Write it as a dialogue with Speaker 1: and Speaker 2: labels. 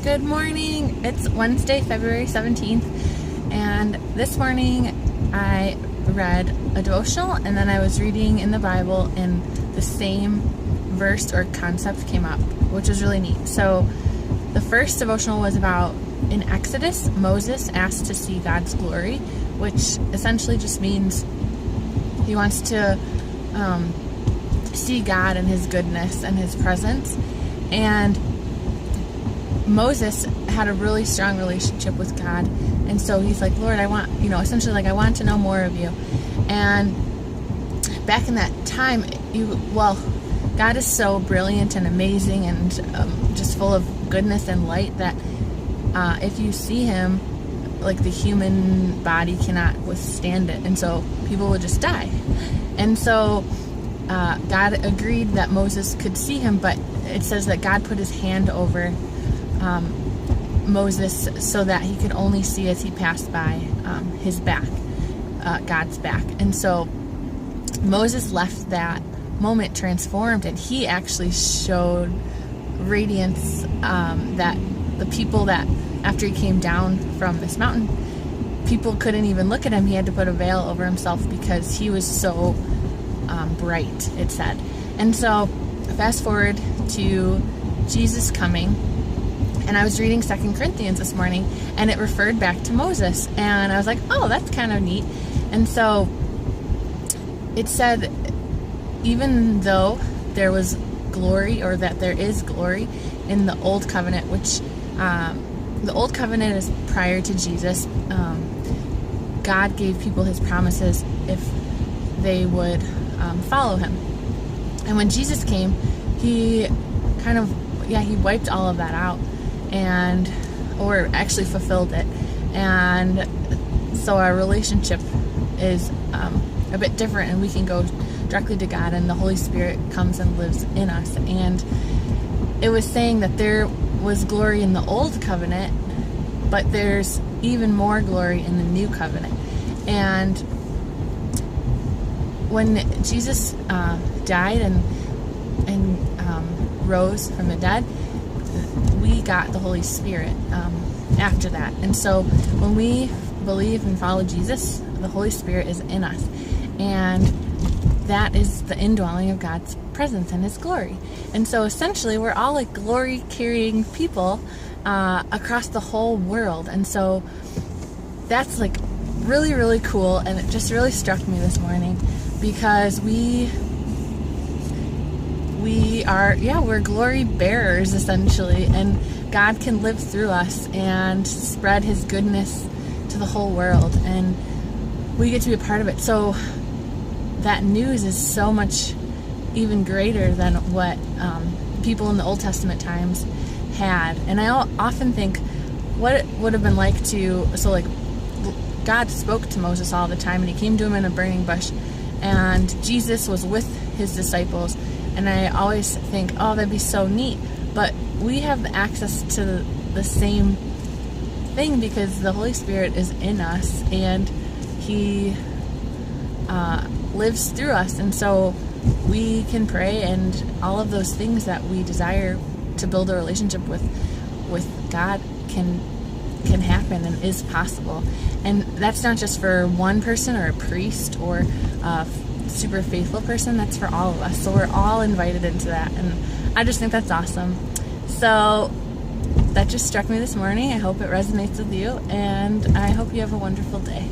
Speaker 1: Good morning. It's Wednesday, February 17th, and this morning I read a devotional, and then I was reading in the Bible, and the same verse or concept came up, which was really neat. So the first devotional was about, in Exodus, Moses asked to see God's glory, which essentially just means he wants to see God and his goodness and his presence. And Moses had a really strong relationship with God, and so he's like, Lord, I want, essentially like, I want to know more of you. And back in that time, God is so brilliant and amazing and just full of goodness and light that if you see him, like, the human body cannot withstand it, and so people would just die. And so God agreed that Moses could see him, but it says that God put his hand over Moses so that he could only see as he passed by his back, God's back. And so Moses left that moment transformed, and he actually showed radiance that the people that, after he came down from this mountain, people couldn't even look at him. He had to put a veil over himself because he was so bright, it said. And so fast forward to Jesus coming, and I was reading 2 Corinthians this morning, and it referred back to Moses, and I was like, oh, that's kind of neat. And so it said, even though there was glory, or that there is glory in the Old Covenant, which the Old Covenant is prior to Jesus, God gave people his promises if they would follow him. And when Jesus came, he he wiped all of that out, or actually fulfilled it. And so our relationship is a bit different, and we can go directly to God, and the Holy Spirit comes and lives in us. And it was saying that there was glory in the Old Covenant, but there's even more glory in the New Covenant. And when Jesus died and rose from the dead, we got the Holy Spirit after that. And so when we believe and follow Jesus, the Holy Spirit is in us, and that is the indwelling of God's presence and his glory. And so essentially we're all like glory carrying people across the whole world. And so that's like really, really cool, and it just really struck me this morning, because we're glory bearers essentially, and God can live through us and spread his goodness to the whole world, and we get to be a part of it. So that news is so much even greater than what people in the Old Testament times had. And I often think what it would have been like God spoke to Moses all the time, and he came to him in a burning bush, and Jesus was with his disciples. And I always think, oh, that'd be so neat. But we have access to the same thing because the Holy Spirit is in us, and he lives through us. And so we can pray, and all of those things that we desire to build a relationship with God can happen and is possible. And that's not just for one person or a priest or a super faithful person, that's for all of us. So we're all invited into that, and I just think that's awesome. So that just struck me this morning. I hope it resonates with you, and I hope you have a wonderful day.